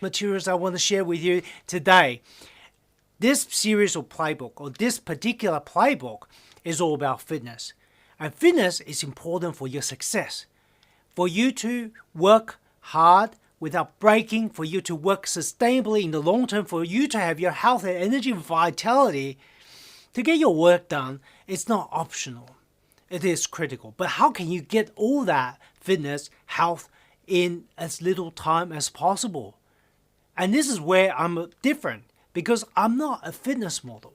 materials I want to share with you today. This series of playbook, or this particular playbook, is all about fitness. And fitness is important for your success. For you to work hard without breaking, for you to work sustainably in the long term, for you to have your health and energy and vitality, to get your work done, it's not optional. It is critical. But how can you get all that fitness, health in as little time as possible? And this is where I'm different, because I'm not a fitness model.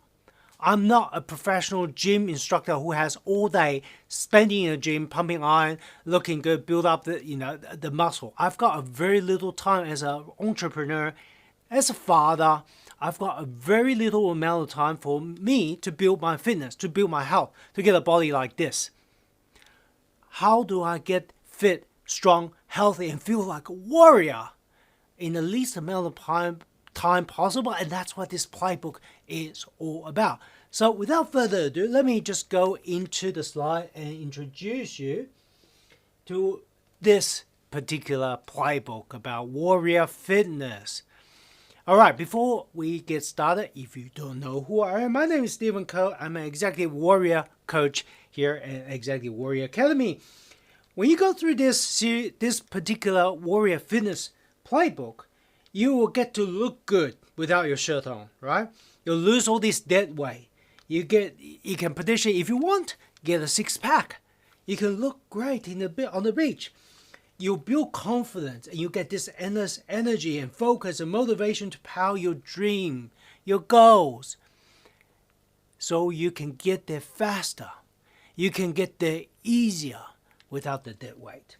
I'm not a professional gym instructor who has all day spending in a gym, pumping iron, looking good, build up the muscle. I've got a very little time as an entrepreneur, as a father. I've got a very little amount of time for me to build my fitness, to build my health, to get a body like this. How do I get fit, strong, healthy, and feel like a warrior in the least amount of time possible? And that's what this playbook is all about. So without further ado, let me just go into the slide and introduce you to this particular playbook about warrior fitness. Alright, before we get started, if you don't know who I am, my name is Stephen Koh. I'm an Executive Warrior Coach here at Executive Warrior Academy. When you go through this particular warrior fitness playbook, you will get to look good without your shirt on, right? You'll lose all this dead weight. You can potentially, if you want, get a six-pack. You can look great on the beach. You'll build confidence, and you get this endless energy and focus and motivation to power your dream, your goals. So you can get there faster. You can get there easier without the dead weight.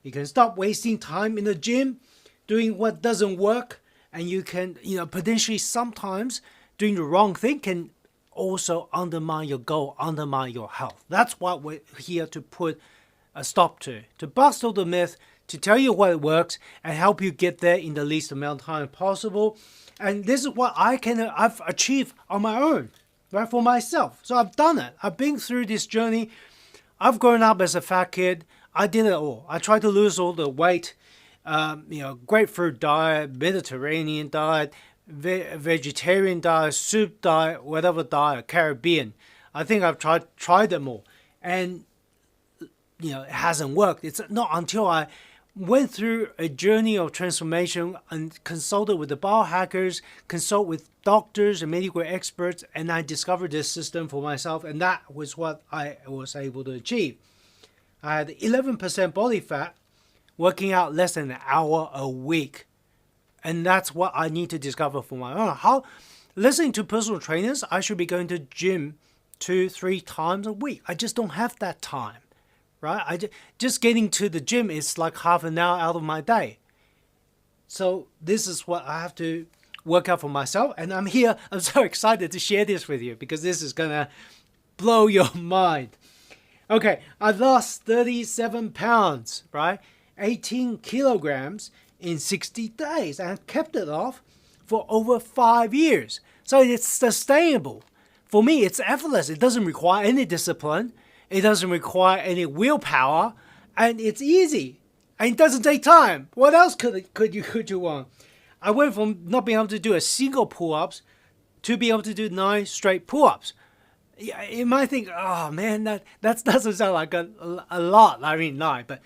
You can stop wasting time in the gym doing what doesn't work, and you can, potentially sometimes doing the wrong thing can also undermine your goal, undermine your health. That's what we're here to put a stop to bust all the myth, to tell you what works and help you get there in the least amount of time possible. And this is what I've achieved on my own, right, for myself. So I've done it. I've been through this journey. I've grown up as a fat kid. I did it all. I tried to lose all the weight. Grapefruit diet, Mediterranean diet, vegetarian diet, soup diet, whatever diet, Caribbean. I think I've tried them all. And it hasn't worked. It's not until I went through a journey of transformation and consulted with the biohackers, consult with doctors and medical experts, and I discovered this system for myself, and that was what I was able to achieve. I had 11% body fat, working out less than an hour a week, and that's what I need to discover for my own. Listening to personal trainers, I should be going to gym 2-3 times a week. I just don't have that time. Right? Just getting to the gym is like half an hour out of my day. So this is what I have to work out for myself. And I'm here. I'm so excited to share this with you because this is going to blow your mind. Okay, I lost 37 pounds, right? 18 kilograms in 60 days. And I kept it off for over 5 years. So it's sustainable. For me, it's effortless. It doesn't require any discipline. It doesn't require any willpower, and it's easy, and it doesn't take time. What else could you want? I went from not being able to do a single pull-ups to be able to do 9 straight pull-ups. You might think, oh man, that doesn't sound like a lot. I mean, 9, but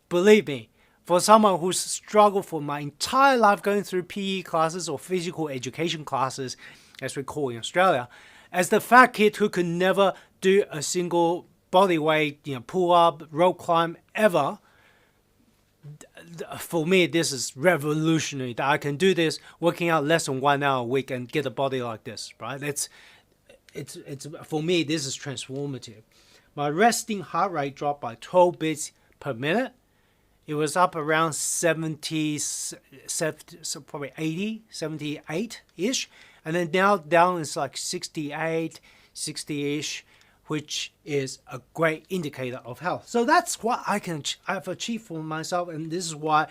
believe me, for someone who's struggled for my entire life going through PE classes or physical education classes, as we call in Australia, as the fat kid who could never do a single body weight, pull up, rope climb ever, for me, this is revolutionary that I can do this working out less than 1 hour a week and get a body like this, right? It's for me, this is transformative. My resting heart rate dropped by 12 beats per minute. It was up around 70, so probably 80, 78-ish. And then now down is like 68, 60-ish, which is a great indicator of health. So that's what I've achieved for myself, and this is why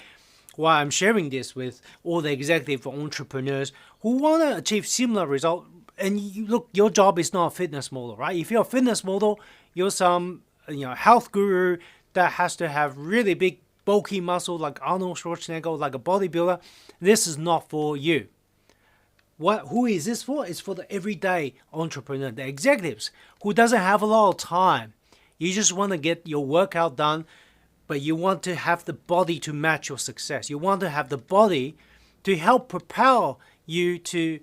I'm sharing this with all the executive entrepreneurs who want to achieve similar results. And look, your job is not a fitness model, right? If you're a fitness model, you're some health guru that has to have really big bulky muscle like Arnold Schwarzenegger, or like a bodybuilder, this is not for you. Who is this for? It's for the everyday entrepreneur, the executives who doesn't have a lot of time. You just want to get your workout done, but you want to have the body to match your success. You want to have the body to help propel you to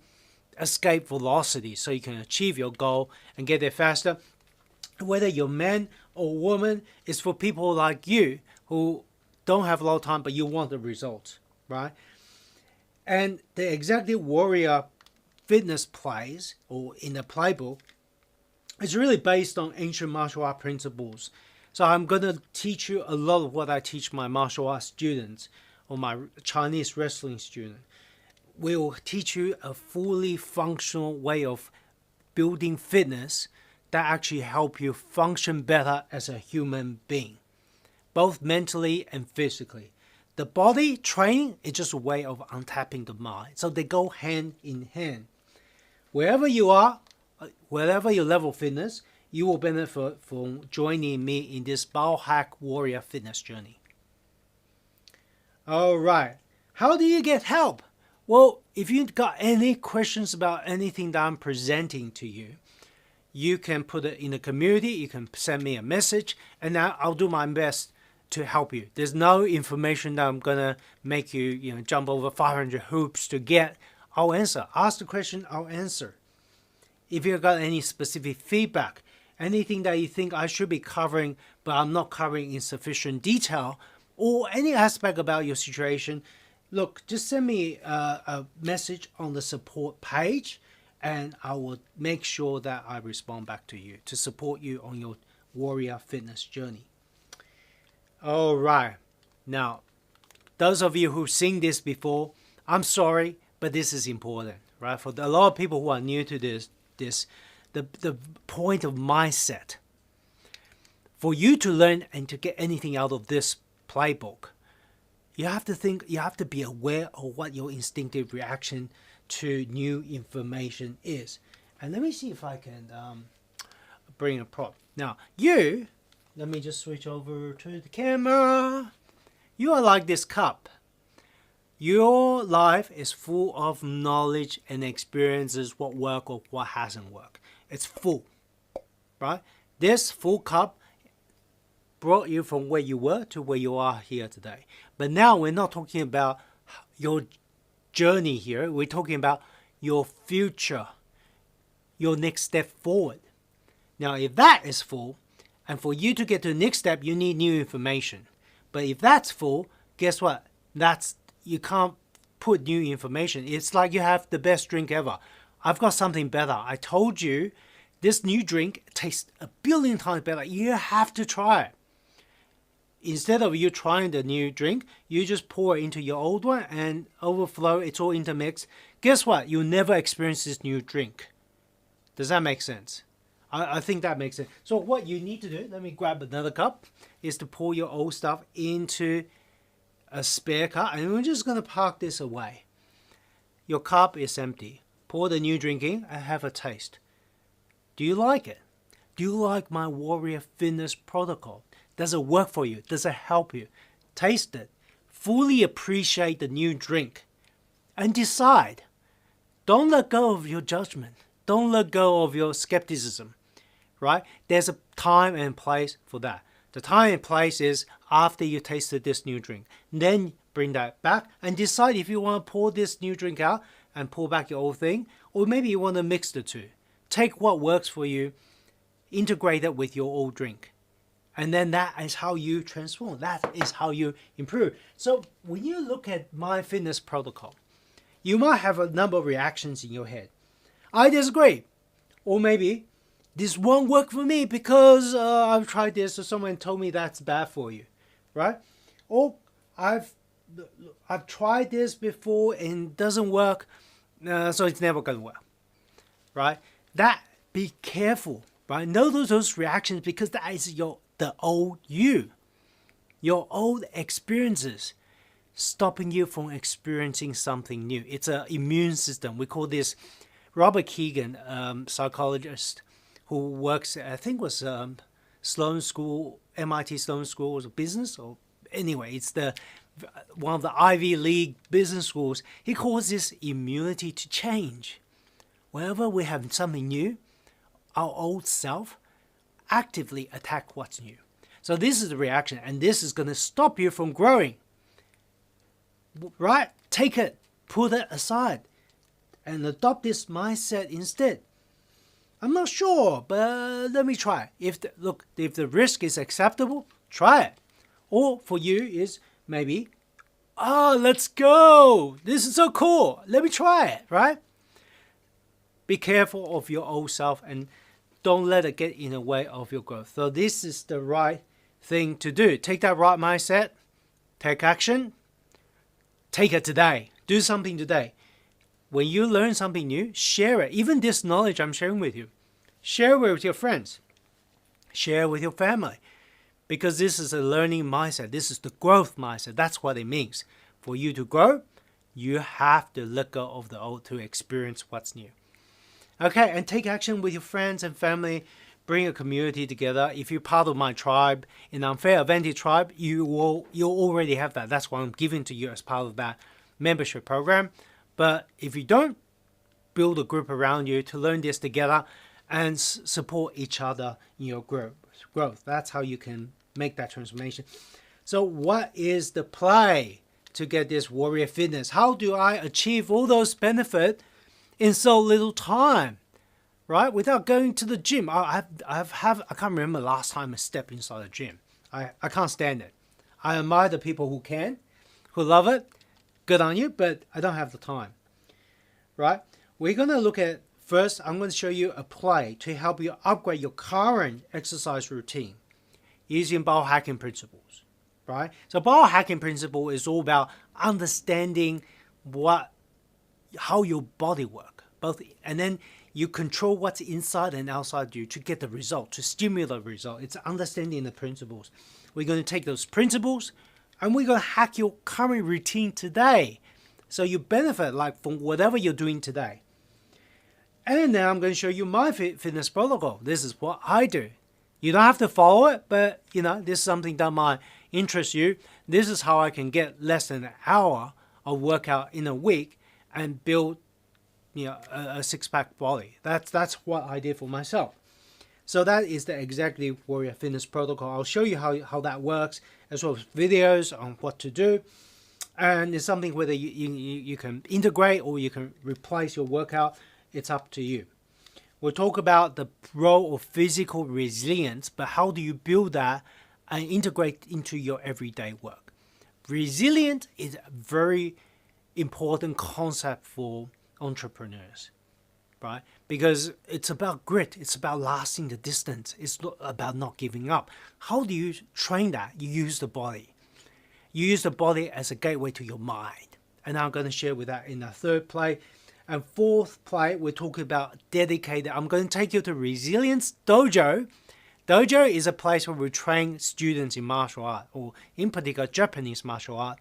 escape velocity so you can achieve your goal and get there faster. Whether you're man or woman, it's for people like you who don't have a lot of time, but you want the results, right? And the Executive Warrior Fitness plays, or in the playbook, is really based on ancient martial art principles. So I'm going to teach you a lot of what I teach my martial arts students or my Chinese wrestling student. We'll teach you a fully functional way of building fitness that actually help you function better as a human being, both mentally and physically. The body training is just a way of untapping the mind. So they go hand in hand. Wherever you are, wherever your level of fitness, you will benefit from joining me in this Biohacked Warrior Fitness journey. All right. How do you get help? Well, if you've got any questions about anything that I'm presenting to you, you can put it in the community. You can send me a message, and I'll do my best to help you. There's no information that I'm going to make you, jump over 500 hoops to get. I'll answer. Ask the question, I'll answer. If you've got any specific feedback, anything that you think I should be covering, but I'm not covering in sufficient detail, or any aspect about your situation, look, just send me a message on the support page, and I will make sure that I respond back to you to support you on your warrior fitness journey. All right. Now, those of you who've seen this before, I'm sorry, but this is important, right? For a lot of people who are new to this, the point of mindset. For you to learn and to get anything out of this playbook, you have to think, you have to be aware of what your instinctive reaction to new information is. And let me see if I can bring a prop. Now, let me just switch over to the camera. You are like this cup. Your life is full of knowledge and experiences, what worked or what hasn't worked. It's full, right? This full cup brought you from where you were to where you are here today. But now we're not talking about your journey here. We're talking about your future, your next step forward. Now, if that is full, and for you to get to the next step, you need new information. But if that's full, guess what? You can't put new information. It's like you have the best drink ever. I've got something better. I told you this new drink tastes 1 billion times better. You have to try it. Instead of you trying the new drink, you just pour it into your old one and overflow. It's all intermixed. Guess what? You'll never experience this new drink. Does that make sense? I think that makes sense. So what you need to do, let me grab another cup, is to pour your old stuff into a spare cup, and we're just going to park this away. Your cup is empty. Pour the new drink in and have a taste. Do you like it? Do you like my warrior fitness protocol? Does it work for you? Does it help you? Taste it. Fully appreciate the new drink and decide. Don't let go of your judgment. Don't let go of your skepticism, right? There's a time and place for that. The time and place is after you tasted this new drink. Then bring that back and decide if you want to pour this new drink out and pour back your old thing, or maybe you want to mix the two. Take what works for you, integrate it with your old drink. And then that is how you transform. That is how you improve. So when you look at my fitness protocol, you might have a number of reactions in your head. I disagree. Or maybe this won't work for me because I've tried this or someone told me that's bad for you, right? Or I've tried this before and it doesn't work, so it's never going to work, right? Be careful, right? Know those reactions because that is the old you, your old experiences stopping you from experiencing something new. It's an immune system. We call this Robert Keegan, psychologist who works, I think was Sloan School, MIT Sloan School of Business, or anyway, it's one of the Ivy League business schools. He calls this immunity to change. Whenever we have something new, our old self actively attack what's new. So this is the reaction, and this is going to stop you from growing. Right? Take it, put it aside, and adopt this mindset instead. I'm not sure, but let me try. If the risk is acceptable, try it. Or for you is maybe, let's go. This is so cool. Let me try it, right? Be careful of your old self and don't let it get in the way of your growth. So this is the right thing to do. Take that right mindset, take action, take it today. Do something today. When you learn something new, share it. Even this knowledge I'm sharing with you, share it with your friends. Share it with your family. Because this is a learning mindset. This is the growth mindset. That's what it means. For you to grow, you have to let go of the old to experience what's new. Okay, and take action with your friends and family. Bring a community together. If you're part of my tribe, in Unfair Advantage tribe, you already have that. That's what I'm giving to you as part of that membership program. But if you don't, build a group around you to learn this together and support each other in your growth. That's how you can make that transformation. So what is the play to get this warrior fitness? How do I achieve all those benefits in so little time? Right? Without going to the gym. I can't remember the last time I stepped inside a gym. I can't stand it. I admire the people who can, who love it. Good on you, but I don't have the time. Right? We're going to look at, first, I'm going to show you a play to help you upgrade your current exercise routine using biohacking principles. Right? So biohacking principle is all about understanding how your body works. And then you control what's inside and outside you to get the result, to stimulate the result. It's understanding the principles. We're going to take those principles and we're going to hack your current routine today. So you benefit from whatever you're doing today. And now I'm going to show you my fitness protocol. This is what I do. You don't have to follow it, but this is something that might interest you. This is how I can get less than an hour of workout in a week and build a six-pack body. That's what I did for myself. So that is the Executive Warrior Fitness Protocol. I'll show you how that works, as well as videos on what to do. And it's something whether you can integrate or you can replace your workout. It's up to you. We'll talk about the role of physical resilience, but how do you build that and integrate into your everyday work? Resilience is a very important concept for entrepreneurs, right? Because it's about grit, it's about lasting the distance, it's about not giving up. How do you train that? You use the body. You use the body as a gateway to your mind. And I'm going to share with that in the third play. And fourth play, we're talking about dedicated. I'm going to take you to Resilience Dojo. Dojo is a place where we train students in martial art, or in particular Japanese martial art.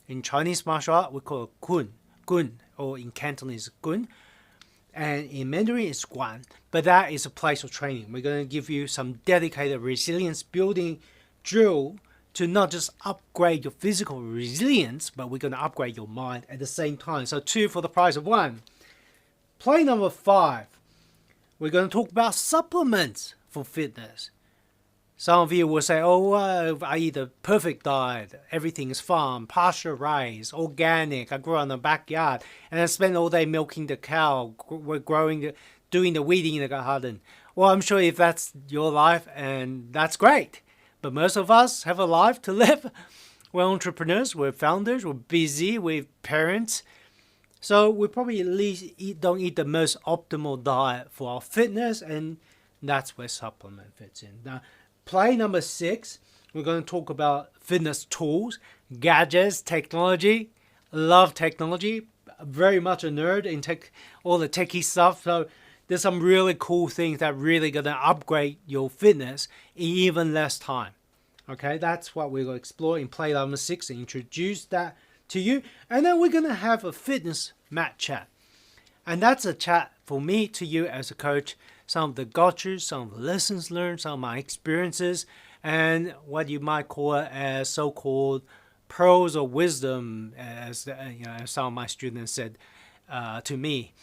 In Chinese martial art, we call it gun, or in Cantonese gun, and in Mandarin it's guan. But that is a place of training. We're going to give you some dedicated resilience building drill to not just upgrade your physical resilience, but we're going to upgrade your mind at the same time. So 2 for the price of 1. Play number 5. We're going to talk about supplements for fitness. Some of you will say, I eat a perfect diet. Everything is farm, pasture-raised, organic. I grow in the backyard. And I spend all day milking the cow, doing the weeding in the garden. Well, I'm sure if that's your life, and that's great. But most of us have a life to live. We're entrepreneurs, we're founders, we're busy, we're parents. So we probably at least don't eat the most optimal diet for our fitness, and that's where supplement fits in. Now, play number 6, we're going to talk about fitness tools, gadgets, technology. Love technology. Very much a nerd in all the techie stuff. So there's some really cool things that really going to upgrade your fitness in even less time. Okay, that's what we're going to explore in play number 6 and introduce that to you. And then we're going to have a fitness mat chat. And that's a chat for me to you as a coach. Some of the gotchas, some of the lessons learned, some of my experiences, and what you might call it as so-called pearls of wisdom, as as some of my students said to me.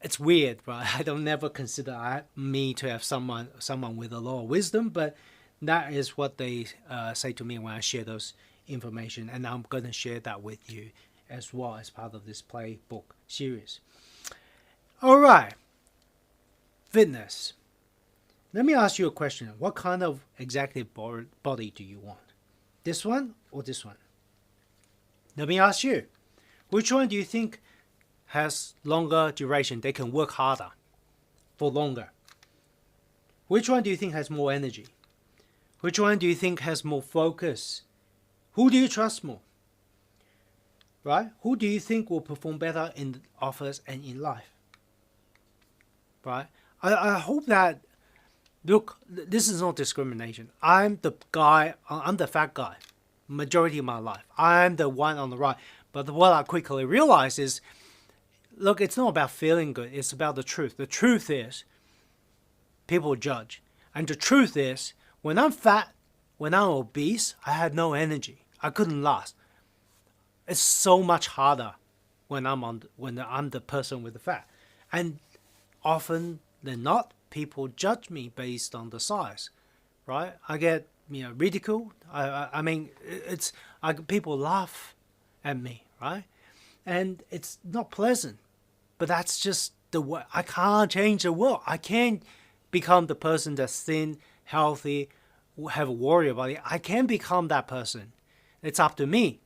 It's weird, but I don't never consider me to have someone with a lot of wisdom, but that is what they say to me when I share those information, and I'm going to share that with you as well as part of this playbook series. All right, fitness. Let me ask you a question. What kind of executive body do you want? This one or this one? Let me ask you, which one do you think has longer duration? They can work harder for longer. Which one do you think has more energy? Which one do you think has more focus? Who do you trust more? Right? Who do you think will perform better in the office and in life? Right? I hope that, look, this is not discrimination. I'm the fat guy, majority of my life. I'm the one on the right. But what I quickly realized is, look, it's not about feeling good. It's about the truth. The truth is, people judge. And the truth is, when I'm fat, when I'm obese, I had no energy. I couldn't last. It's so much harder when I'm the person with the fat. And often than not, people judge me based on the size, right? I get ridiculed. I mean, people laugh at me, right? And it's not pleasant. But that's just the way. I can't change the world. I can't become the person that's thin, healthy, have a warrior body. I can't become that person. It's up to me.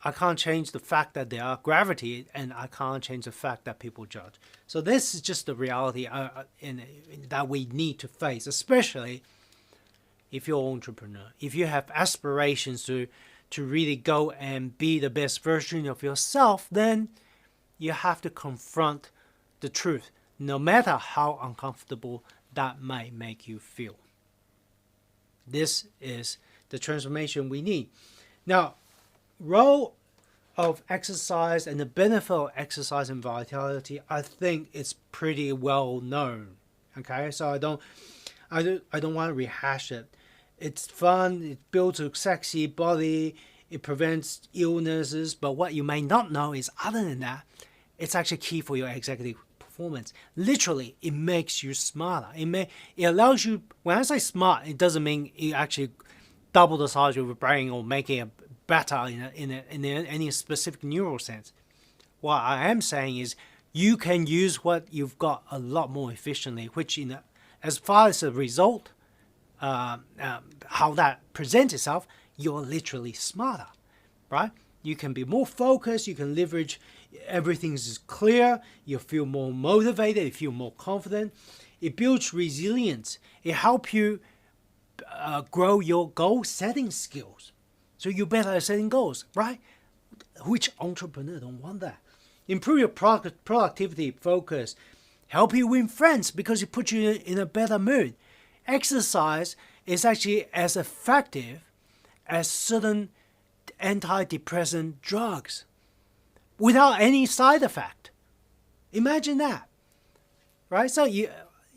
I can't change the fact that there are gravity, and I can't change the fact that people judge. So this is just the reality that we need to face, especially if you're an entrepreneur. If you have aspirations to really go and be the best version of yourself, then you have to confront the truth, no matter how uncomfortable that might make you feel. This is the transformation we need. Now, role of exercise and the benefit of exercise and vitality, I think it's pretty well known. Okay, so I don't want to rehash it. It's fun. It builds a sexy body. It prevents illnesses. But what you may not know is, other than that, it's actually key for your executive performance. Literally, it makes you smarter. It allows you. When I say smart, it doesn't mean you actually double the size of your brain or making it better in any specific neural sense. What I am saying is, you can use what you've got a lot more efficiently, which as far as the result, how that presents itself, you're literally smarter, right? You can be more focused. You can leverage. Everything is clear. You feel more motivated. You feel more confident. It builds resilience. It helps you grow your goal setting skills. So you're better at setting goals, right? Which entrepreneur don't want that? Improve your productivity, focus. Help you win friends because it puts you in a better mood. Exercise is actually as effective as certain antidepressant drugs without any side effect. Imagine that, right? So if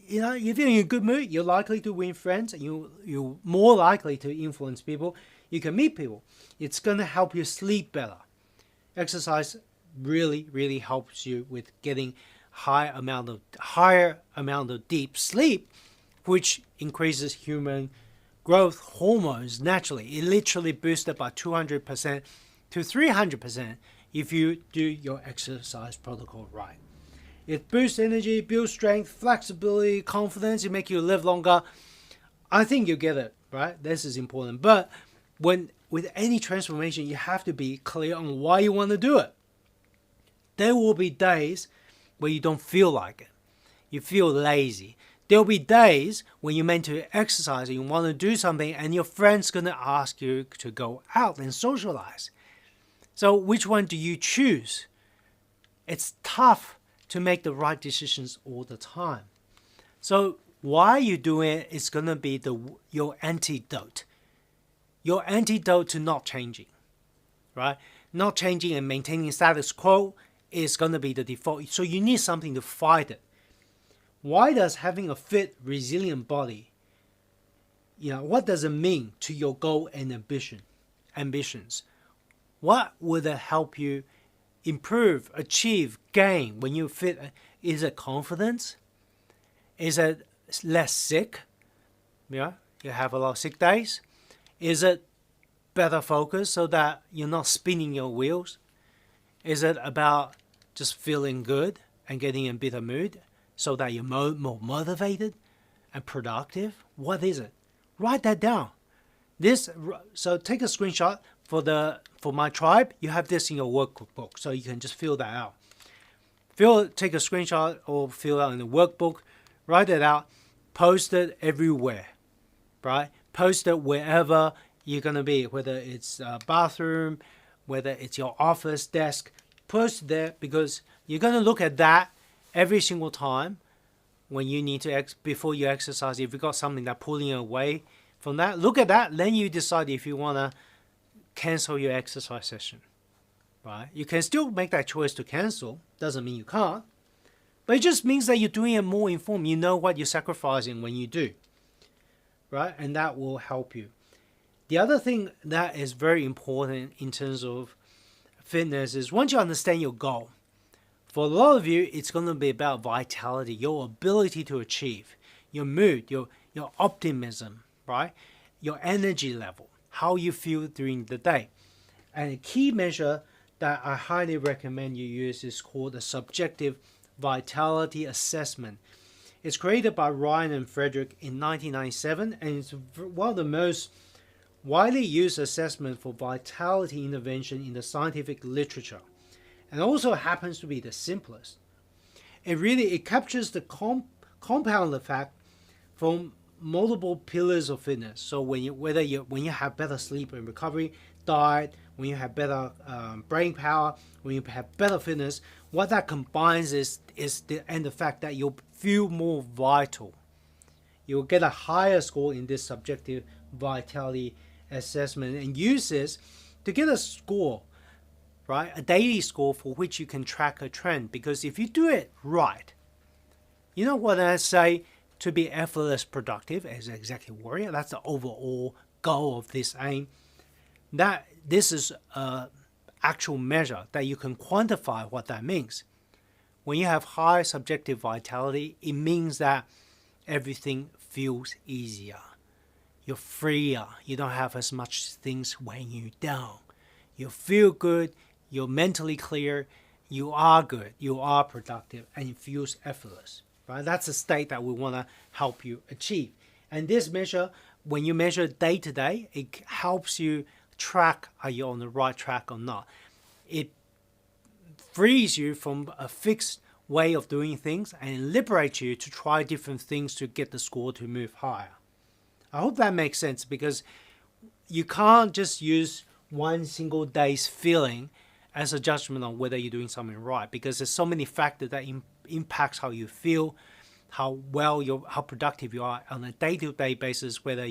you're in a good mood, you're likely to win friends. You're more likely to influence people. You can meet people. It's going to help you sleep better. Exercise really, really helps you with getting higher amount of deep sleep, which increases human growth hormones naturally. It literally boosts it by 200% to 300% if you do your exercise protocol right. It boosts energy, builds strength, flexibility, confidence. It makes you live longer. I think you get it, right? This is important. But with any transformation, you have to be clear on why you want to do it. There will be days where you don't feel like it. You feel lazy. There will be days when you're meant to exercise and you want to do something, and your friend's going to ask you to go out and socialize. So which one do you choose? It's tough to make the right decisions all the time. So why you doing it is going to be your antidote. Your antidote to not changing, right? Not changing and maintaining status quo is going to be the default. So you need something to fight it. Why does having a fit, resilient body what does it mean to your goal and ambitions? What would it help you improve, achieve, gain when you fit? Is it confidence? Is it less sick? You have a lot of sick days. Is it better focus so that you're not spinning your wheels? Is it about just feeling good and getting in a better mood so that you're more motivated and productive? What is it? Write that down. So take a screenshot for my tribe. You have this in your workbook, so you can just fill that out. Take a screenshot or fill out in the workbook. Write it out. Post it everywhere, right? Post it wherever you're gonna be, whether it's a bathroom, whether it's your office desk. Post it there because you're gonna look at that every single time when you need to before you exercise. If you got something that pulling you away from that, look at that. Then you decide if you wanna cancel your exercise session, right? You can still make that choice to cancel. Doesn't mean you can't, but it just means that you're doing it more informed. You know what you're sacrificing when you do, right? And that will help you. The other thing that is very important in terms of fitness is once you understand your goal, for a lot of you, it's going to be about vitality, your ability to achieve, your mood, your optimism, right? Your energy level, how you feel during the day. And a key measure that I highly recommend you use is called the subjective vitality assessment. It's created by Ryan and Frederick in 1997, and it's one of the most widely used assessment for vitality intervention in the scientific literature, and also happens to be the simplest. It captures the compound effect from multiple pillars of fitness. So when you have better sleep and recovery, diet, when you have better brain power, when you have better fitness, what that combines is the fact that you'll feel more vital. You'll get a higher score in this subjective vitality assessment, and use this to get a score, right? A daily score for which you can track a trend. Because if you do it right, you know what I say, to be effortless productive as an executive warrior, that's the overall goal of this aim. That this is an actual measure that you can quantify what that means. When you have high subjective vitality, it means that everything feels easier. You're freer. You don't have as much things weighing you down. You feel good. You're mentally clear. You are good. You are productive, and it feels effortless. Right? That's a state that we want to help you achieve. And this measure, when you measure day to day, it helps you track are you on the right track or not. It frees you from a fixed way of doing things and liberates you to try different things to get the score to move higher. I hope that makes sense, because you can't just use one single day's feeling as a judgment on whether you're doing something right, because there's so many factors that impacts how you feel, how productive you are on a day-to-day basis, whether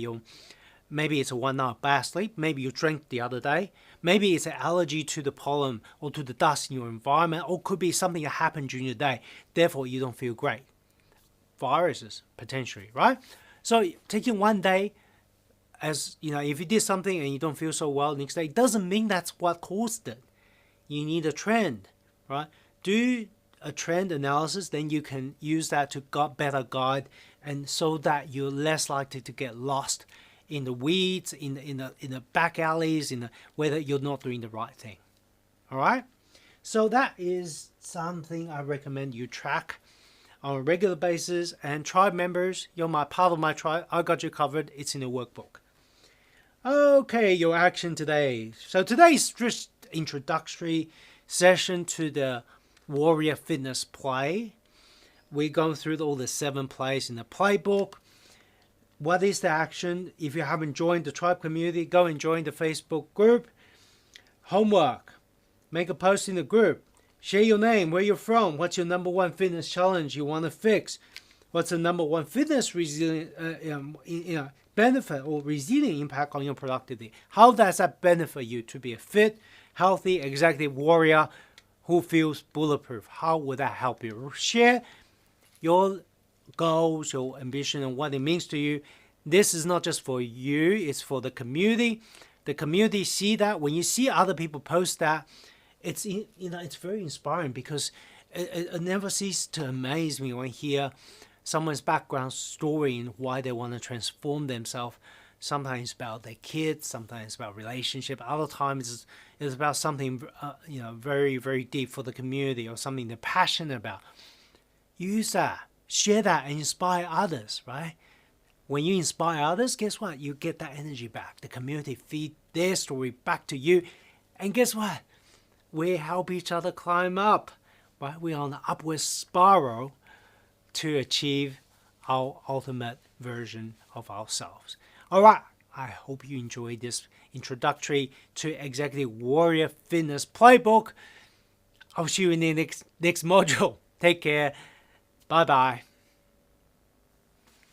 maybe it's a 1 hour bad sleep, maybe you drank the other day, maybe it's an allergy to the pollen or to the dust in your environment, or could be something that happened during the day, therefore you don't feel great. Viruses, potentially, right? So taking one day as, if you did something and you don't feel so well next day, it doesn't mean that's what caused it. You need a trend, right? Do a trend analysis, then you can use that to better guide, and so that you're less likely to get lost in the weeds, in the back alleys, whether you're not doing the right thing. All right? So that is something I recommend you track on a regular basis. And tribe members, you're part of my tribe. I got you covered. It's in the workbook. Okay, your action today. So today's just introductory session to the Warrior Fitness Play. We're going through all the 7 plays in the playbook. What is the action? If you haven't joined the tribe community, go and join the Facebook group. Homework. Make a post in the group. Share your name, where you're from, what's your number 1 fitness challenge you want to fix, what's the number 1 fitness benefit or resilient impact on your productivity. How does that benefit you to be a fit, healthy executive warrior who feels bulletproof? How would that help you? Share your goals, your ambition, and what it means to you. This is not just for you, it's for the community. The community see that. When you see other people post that, it's very inspiring, because it never ceases to amaze me when I hear someone's background story and why they want to transform themselves. Sometimes about their kids, sometimes about relationship. Other times it's about something very, very deep for the community, or something they're passionate about. Use that, share that, and inspire others, right? When you inspire others, guess what? You get that energy back. The community feed their story back to you. And guess what? We help each other climb up, right? We're on the upward spiral to achieve our ultimate version of ourselves. All right. I hope you enjoyed this introductory to Executive Warrior Fitness Playbook. I'll see you in the next module. Take care. Bye-bye.